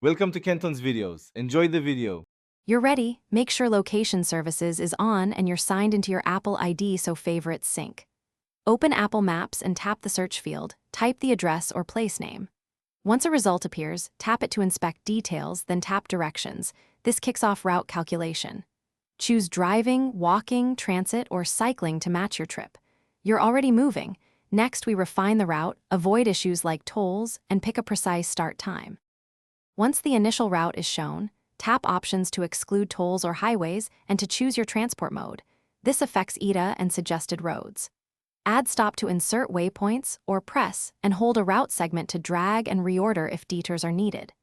Welcome to Kenton's videos. Enjoy the video. You're ready, make sure Location Services is on and you're signed into your Apple ID so favorites sync. Open Apple Maps and tap the search field, type the address or place name. Once a result appears, tap it to inspect details, then tap Directions. This kicks off route calculation. Choose driving, walking, transit, or cycling to match your trip. You're already moving. Next, we refine the route, avoid issues like tolls, and pick a precise start time. Once the initial route is shown, tap Options to exclude tolls or highways and to choose your transport mode. This affects ETA and suggested roads. Add Stop to insert waypoints, or press and hold a route segment to drag and reorder if detours are needed.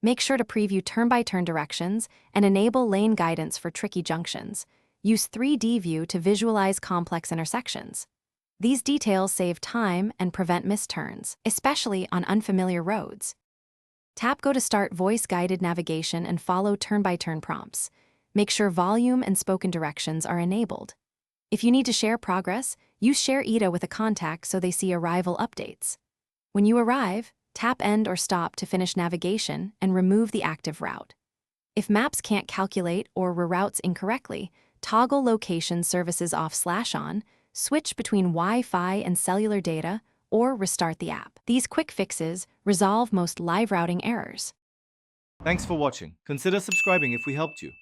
Make sure to preview turn-by-turn directions and enable lane guidance for tricky junctions. Use 3D view to visualize complex intersections. These details save time and prevent misturns, especially on unfamiliar roads. Tap Go to start voice-guided navigation and follow turn-by-turn prompts. Make sure volume and spoken directions are enabled. If you need to share progress, use Share ETA with a contact so they see arrival updates. When you arrive, tap End or Stop to finish navigation and remove the active route. If Maps can't calculate or reroutes incorrectly, toggle Location Services off/on, switch between Wi-Fi and cellular data, or restart the app. These quick fixes resolve most live routing errors. Thanks for watching. Consider subscribing if we helped you.